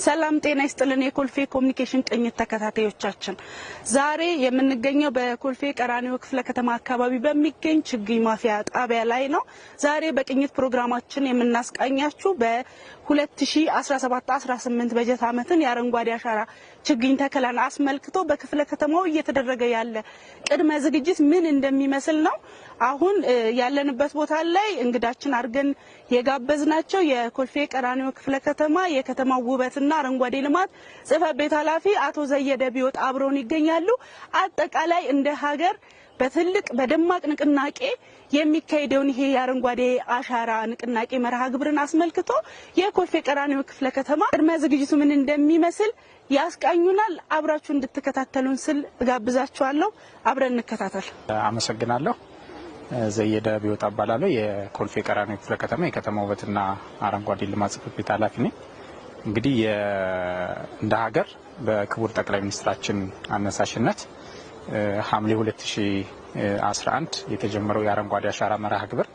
ሰላም ጤና ይስጥልን የኮልፌ ኮሙኒኬሽን ቅኝት ተከታታዮቻችን ዛሬ የምንገኘው በኮልፌ ቀራኒዮ ክፍለ ከተማ አካባቢ በሚገኝ ችግኝ ማፍያ ጣቢያ ላይ ነው። ዛሬ በቅኝት ፕሮግራማችን የምናስቃኛችሁ በ2017-18 በጀት ዓመትን የአረንጓዴ አሻራ ችግኝ ተከላን አስመልክቶ በክፍለ ከተማው እየተደረገ ያለ ቅድመ ዝግጅት ምን እንደሚመስል ነው። አሁን ያለንበት ቦታ ላይ እንግዳችን አርገን የጋበዝናቸው የኮልፌ ቀራኒዮ ክፍለ ከተማ የከተማው ውበትና አረንጓዴ ልማት ጽሕፈት ቤት ኃላፊ አቶ ዘየደ ቢወጣ አብረውን ይገኛሉ። አጠቃላይ እንደ ሀገር በትልቅ በደማቅ ንቅናቄ የሚካሄደውን ይሄ የአረንጓዴ አሻራ ንቅናቄ መርሃ ግብርን አስመልክቶ የኮልፌ ቀራኒዮ ክፍለ ከተማ ቅድመ ዝግጅቱ ምን እንደሚመስል ያስቃኙናል። አብራችሁ እንድትከታተሉን ስል ጋብዛችኋለሁ። አብረን እንከታተል። አመሰግናለሁ። ዘየደ ቢወጣ እባላለሁ። የኮልፌ ቀራኒዮ ክፍለ ከተማ የከተማ ውበትና አረንጓዴ ልማት ጽሕፈት ቤት ኃላፊ ነኝ። እንግዲህ እንደ ሀገር በክቡር ጠቅላይ ሚኒስትራችን አነሳሽነት ሐምሌ 2011 የተጀመረው የአረንጓዴ አሻራ መርሃ ግብር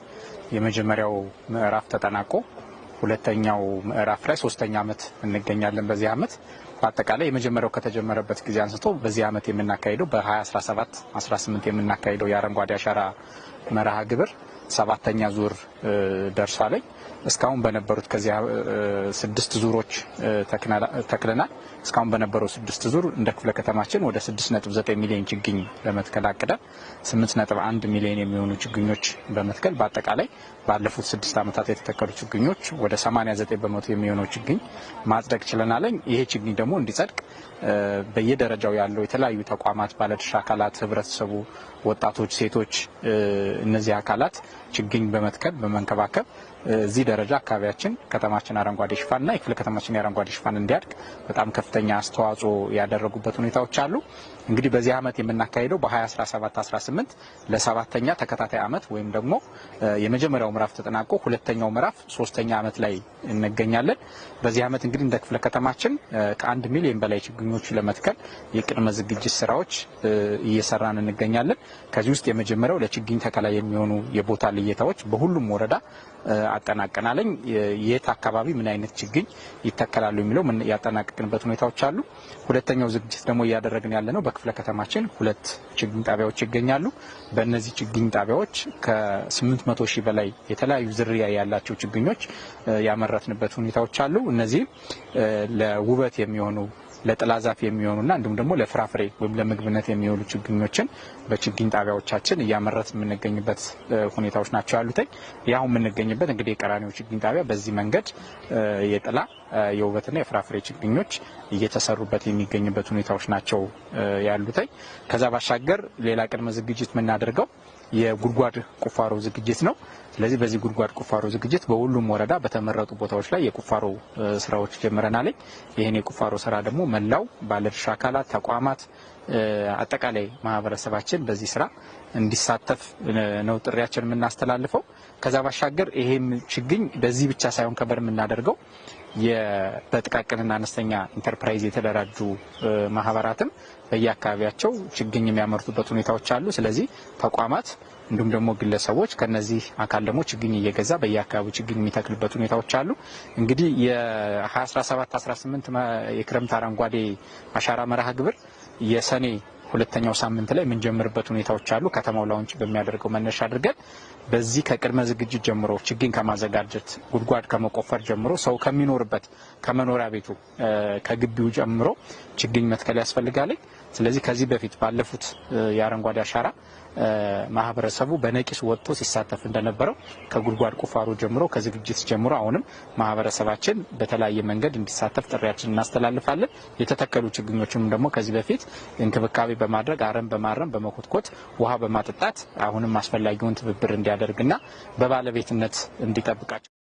የመጀመሪያው ምዕራፍ ተጠናቆ ሁለተኛው ምዕራፍ ላይ ሶስተኛ ዓመት እንገኛለን። በዚህ ዓመት በአጠቃላይ የመጀመሪያው ከተጀመረበት ጊዜ አንስቶ በዚህ ዓመት የምናካሄደው በ2017-18 የምናካሄደው የአረንጓዴ አሻራ መርሃ ግብር ሰባተኛ ዙር ደርሷል። እስካሁን በነበሩት ከዚያ 6 ዙሮች ተክለናል። እስካሁን በነበረው 6 ዙር እንደ ክፍለ ከተማችን ወደ 6.9 ሚሊዮን ችግኝ ለመትከል አቅደን 8.1 ሚሊዮን የሚሆኑ ችግኞች በመትከል በአጠቃላይ ባለፉት 6 ዓመታት የተተከሉ ችግኞች ወደ 89 በመቶ የሚሆነው ችግኝ ማጽደቅ ችለናል። ይሄ ችግኝ ደግሞ እንዲጸድቅ በየደረጃው ያለው የተለያዩ ተቋማት፣ ባለድርሻ አካላት፣ ህብረተሰቡ፣ ወጣቶች፣ ሴቶች እነዚህ አካላት ችግኝ በመትከል በመንከባከብ እዚህ ደረጃ አካባቢያችን ከተማችን አረንጓዴ ሽፋንና የክፍለ ከተማችን የአረንጓዴ ሽፋን እንዲያድግ በጣም ከፍተኛ አስተዋጽኦ ያደረጉበት ሁኔታዎች አሉ። እንግዲህ በዚህ ዓመት የምናካሄደው በ2017-18 ለሰባተኛ ተከታታይ ዓመት ወይም ደግሞ የመጀመሪያው ምዕራፍ ተጠናቆ ሁለተኛው ምዕራፍ ሶስተኛ ዓመት ላይ እንገኛለን። በዚህ ዓመት እንግዲህ እንደ ክፍለ ከተማችን ከ1 ሚሊዮን በላይ ችግኞች ለመትከል የቅድመ ዝግጅት ስራዎች እየሰራን እንገኛለን። ከዚህ ውስጥ የመጀመሪያው ለችግኝ ተከላ የሚሆኑ የቦታ ልየታዎች በሁሉም ወረዳ አጠናቀናለኝ። የት አካባቢ ምን አይነት ችግኝ ይተከላሉ የሚለው ያጠናቀቅንበት ሁኔታዎች አሉ። ሁለተኛው ዝግጅት ደግሞ እያደረግን ያለነው በክፍለ ከተማችን 2 ችግኝ ጣቢያዎች ይገኛሉ። በእነዚህ ችግኝ ጣቢያዎች ከ800 ሺህ በላይ የተለያዩ ዝርያ ያላቸው ችግኞች ያመረትንበት ሁኔታዎች አሉ። እነዚህ ለውበት የሚሆኑ ለጥላ ዛፍ የሚሆኑና እንዲሁም ደግሞ ለፍራፍሬ ወይም ለምግብነት የሚውሉ ችግኞችን በችግኝ ጣቢያዎቻችን እያመረት የምንገኝበት ሁኔታዎች ናቸው ያሉት። ያው የምንገኝበት እንግዲህ የቀራኒዮ ችግኝ ጣቢያ በዚህ መንገድ የጥላ የውበትና የፍራፍሬ ችግኞች እየተሰሩበት የሚገኝበት ሁኔታዎች ናቸው ያሉት። ከዛ ባሻገር ሌላ ቅድመ ዝግጅት የምናደርገው የጉድጓድ ቁፋሮ ዝግጅት ነው። ስለዚህ በዚህ ጉድጓድ ቁፋሮ ዝግጅት በሁሉም ወረዳ በተመረጡ ቦታዎች ላይ የቁፋሮ ስራዎች ጀምረናል። ይሄን የቁፋሮ ስራ ደግሞ መላው ባለድርሻ አካላት፣ ተቋማት፣ አጠቃላይ ማህበረሰባችን በዚህ ስራ እንዲሳተፍ ነው ጥሪያችን የምናስተላልፈው። ከዛ ባሻገር ይሄም ችግኝ በዚህ ብቻ ሳይሆን ከበር የምናደርገው በጥቃቅንና አነስተኛ ኢንተርፕራይዝ የተደራጁ ማህበራትም በየአካባቢያቸው ችግኝ የሚያመርቱበት ሁኔታዎች አሉ። ስለዚህ ተቋማት እንዲሁም ደግሞ ግለሰቦች ከነዚህ አካል ደግሞ ችግኝ እየገዛ በየአካባቢው ችግኝ የሚተክልበት ሁኔታዎች አሉ። እንግዲህ የ2017-18 የክረምት አረንጓዴ አሻራ መርሃ ግብር የሰኔ ሁለተኛው ሳምንት ላይ የምንጀምርበት ሁኔታዎች አሉ። ከተማው ላውንች በሚያደርገው መነሻ አድርገን በዚህ ከቅድመ ዝግጅት ጀምሮ ችግኝ ከማዘጋጀት ጉድጓድ ከመቆፈር ጀምሮ ሰው ከሚኖርበት ከመኖሪያ ቤቱ ከግቢው ጀምሮ ችግኝ መትከል ያስፈልጋል። ስለዚህ ከዚህ በፊት ባለፉት የአረንጓዴ አሻራ ማህበረሰቡ በነቂስ ወጥቶ ሲሳተፍ እንደነበረው ከጉድጓድ ቁፋሮ ጀምሮ ከዝግጅት ጀምሮ አሁንም ማህበረሰባችን በተለያየ መንገድ እንዲሳተፍ ጥሪያችን እናስተላልፋለን። የተተከሉ ችግኞችንም ደግሞ ከዚህ በፊት እንክብካቤ በማድረግ አረም በማረም በመኮትኮት ውሃ በማጠጣት አሁንም አስፈላጊውን ትብብር እንዲያደርግና በባለቤትነት እንዲጠብቃቸው